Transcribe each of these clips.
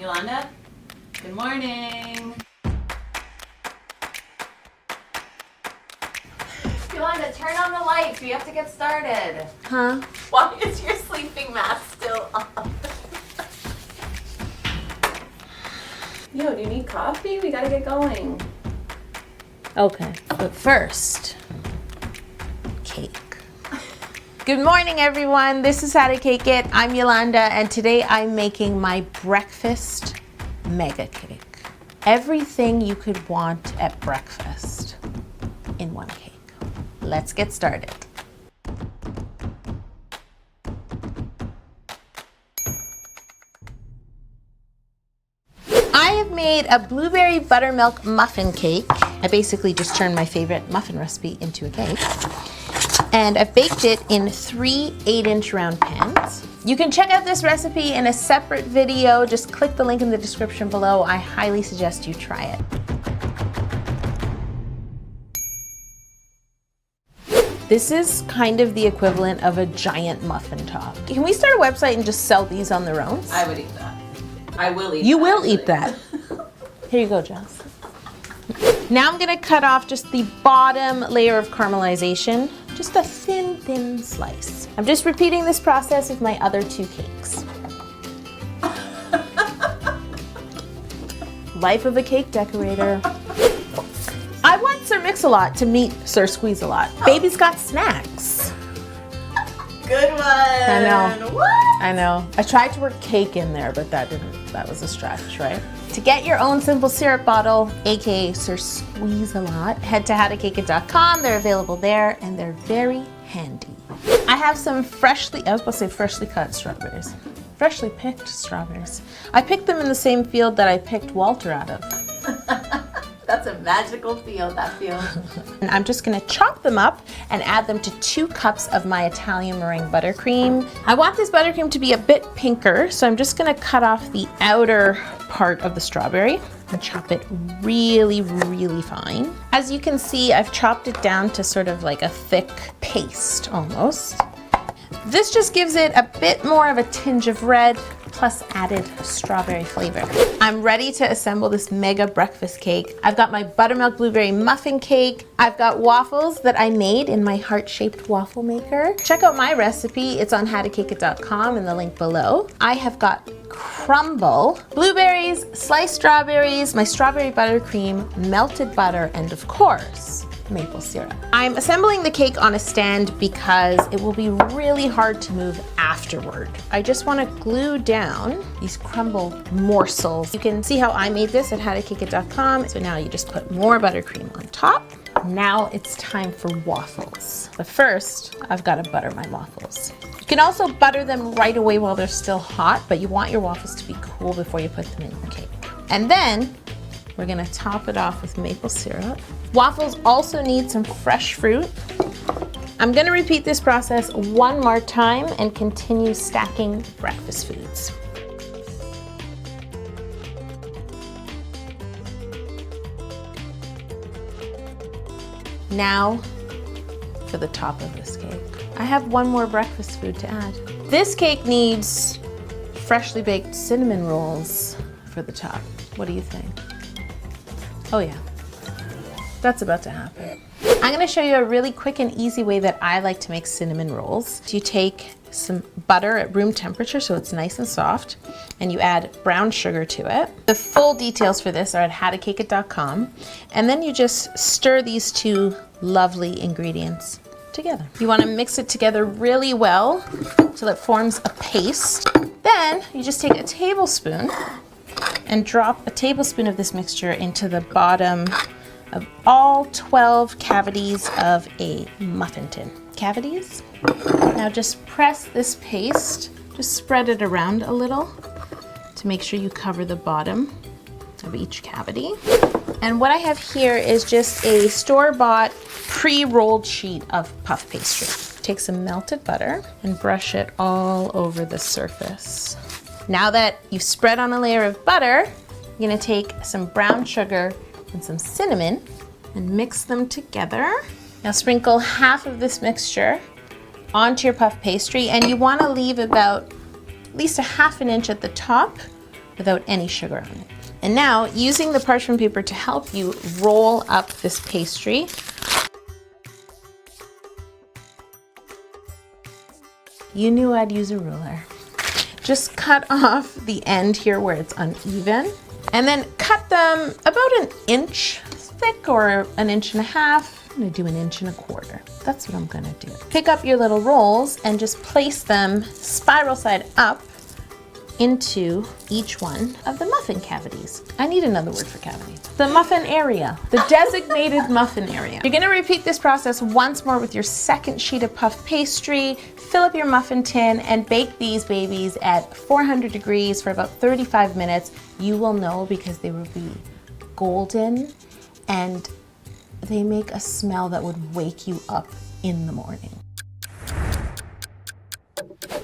Yolanda, good morning. Yolanda, turn on the lights. We have to get started. Huh? Why is your sleeping mask still on? Yo, do you need coffee? We gotta get going. Okay, but first, cake. Good morning, everyone. This is How to Cake It. I'm Yolanda, and today I'm making my breakfast mega cake. Everything you could want at breakfast in one cake. Let's get started. I have made a blueberry buttermilk muffin cake. I basically just turned my favorite muffin recipe into a cake. And I've baked it in 3 8-inch round pans. You can check out this recipe in a separate video. Just click the link in the description below. I highly suggest you try it. This is kind of the equivalent of a giant muffin top. Can we start a website and just sell these on their own? I would eat that. I will eat You that. will eat that. Here you go, Jess. Now I'm gonna cut off just the bottom layer of caramelization, just a thin slice. I'm just repeating this process with my other 2 cakes. Life of a cake decorator. I want Sir Mix-a-Lot to meet Sir Squeeze-a-Lot. Baby's got snacks. Good one. I know. What? I know. I tried to work cake in there, but that was a stretch, right? To get your own simple syrup bottle, aka Sir Squeeze-a-Lot, head to howtocakeit.com. They're available there and they're very handy. I have some freshly cut strawberries. Freshly picked strawberries. I picked them in the same field that I picked Walter out of. That's a magical field, that field. And I'm just gonna chop them up and add them to 2 cups of my Italian meringue buttercream. I want this buttercream to be a bit pinker, so I'm just gonna cut off the outer part of the strawberry and chop it really fine. As you can see, I've chopped it down to sort of like a thick paste almost. This just gives it a bit more of a tinge of red, plus added strawberry flavor. I'm ready to assemble this mega breakfast cake. I've got my buttermilk blueberry muffin cake. I've got waffles that I made in my heart-shaped waffle maker. Check out my recipe. It's on howtocakeit.com in the link below. I have got crumble, blueberries, sliced strawberries, my strawberry buttercream, melted butter, and of course, maple syrup. I'm assembling the cake on a stand because it will be really hard to move afterward. I just want to glue down these crumble morsels. You can see how I made this at howtocakeit.com. So now you just put more buttercream on top. Now it's time for waffles. But first, I've got to butter my waffles. You can also butter them right away while they're still hot, but you want your waffles to be cool before you put them in the cake. And then we're gonna top it off with maple syrup. Waffles also need some fresh fruit. I'm gonna repeat this process one more time and continue stacking breakfast foods. Now for the top of this cake. I have one more breakfast food to add. This cake needs freshly baked cinnamon rolls for the top. What do you think? Oh yeah, that's about to happen. I'm gonna show you a really quick and easy way that I like to make cinnamon rolls. You take some butter at room temperature so it's nice and soft, and you add brown sugar to it. The full details for this are at howtocakeit.com, and then you just stir these 2 lovely ingredients together. You wanna mix it together really well so that it forms a paste. Then you just take a tablespoon and drop a tablespoon of this mixture into the bottom of all 12 cavities of a muffin tin. Cavities? Now just press this paste, just spread it around a little to make sure you cover the bottom of each cavity. And what I have here is just a store-bought pre-rolled sheet of puff pastry. Take some melted butter and brush it all over the surface. Now that you've spread on a layer of butter, you're gonna take some brown sugar and some cinnamon and mix them together. Now sprinkle half of this mixture onto your puff pastry, and you wanna leave about at least a half an inch at the top without any sugar on it. And now, using the parchment paper to help you roll up this pastry, you knew I'd use a ruler. Just cut off the end here where it's uneven, and then cut them about an inch thick or an inch and a half. I'm gonna do an inch and a quarter. That's what I'm gonna do. Pick up your little rolls and just place them spiral side up into each one of the muffin cavities. I need another word for cavity. The muffin area, the designated muffin area. You're gonna repeat this process once more with your second sheet of puff pastry, fill up your muffin tin, and bake these babies at 400 degrees for about 35 minutes. You will know because they will be golden and they make a smell that would wake you up in the morning.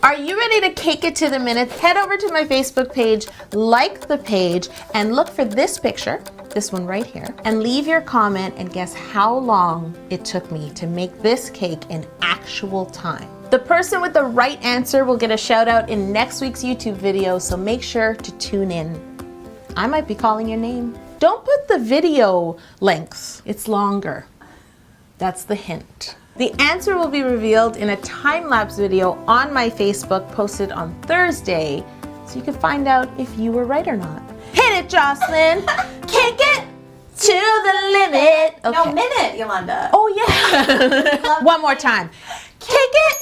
Are you ready to cake it to the minute? Head over to my Facebook page, like the page, and look for this picture, this one right here, and leave your comment and guess how long it took me to make this cake in actual time. The person with the right answer will get a shout out in next week's YouTube video, so make sure to tune in. I might be calling your name. Don't put the video length, it's longer. That's the hint. The answer will be revealed in a time-lapse video on my Facebook posted on Thursday, so you can find out if you were right or not. Hit it, Jocelyn! Kick it to the limit! Okay. No, minute, Yolanda. Oh yeah! One more time. Kick it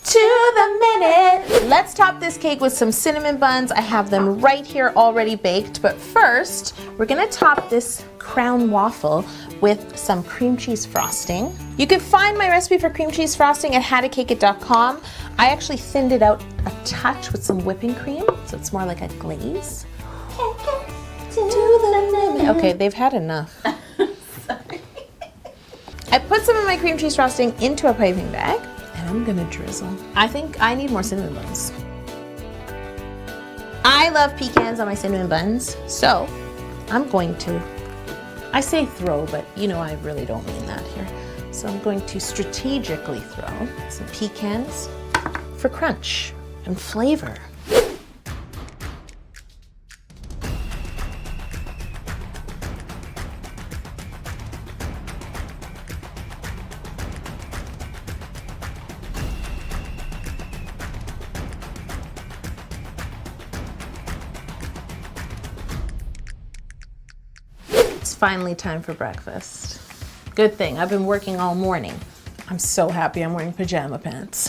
to the minute! Let's top this cake with some cinnamon buns. I have them right here already baked, but first, we're gonna top this crown waffle with some cream cheese frosting. You can find my recipe for cream cheese frosting at howtocakeit.com. I actually thinned it out a touch with some whipping cream, so it's more like a glaze. Okay, they've had enough. I put some of my cream cheese frosting into a piping bag, and I'm gonna drizzle. I think I need more cinnamon buns. I love pecans on my cinnamon buns, so I'm going to, I say throw, but you know I really don't mean that here. So I'm going to strategically throw some pecans for crunch and flavor. It's finally time for breakfast. Good thing, I've been working all morning. I'm so happy I'm wearing pajama pants.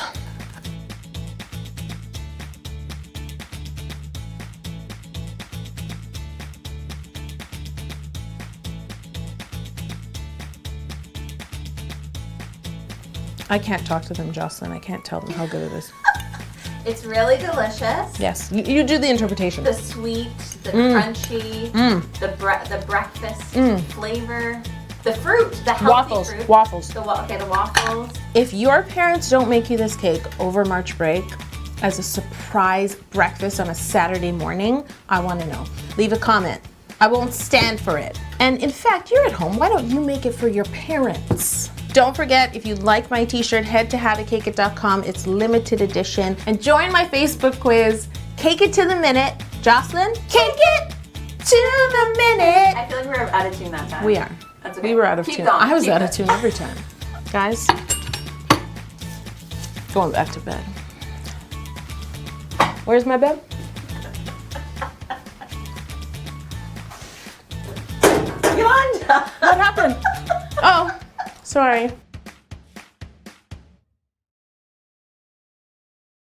I can't talk to them, Jocelyn. I can't tell them how good it is. It's really delicious. Yes, you do the interpretation. The sweet, the crunchy, the breakfast flavor, the fruit, the healthy fruit. Waffles. The waffles. If your parents don't make you this cake over March break as a surprise breakfast on a Saturday morning, I want to know. Leave a comment. I won't stand for it. And in fact, you're at home. Why don't you make it for your parents? Don't forget, if you like my t-shirt, head to howtocakeit.com. It's limited edition. And join my Facebook quiz. Cake it to the minute. Jocelyn, cake it to the minute. I feel like we're out of tune that time. We are. That's okay. We were out of Keep tune. going. I was Keep out of it. tune every time. Guys, going back to bed. Where's my bed? Yolanda! What happened? Oh, sorry.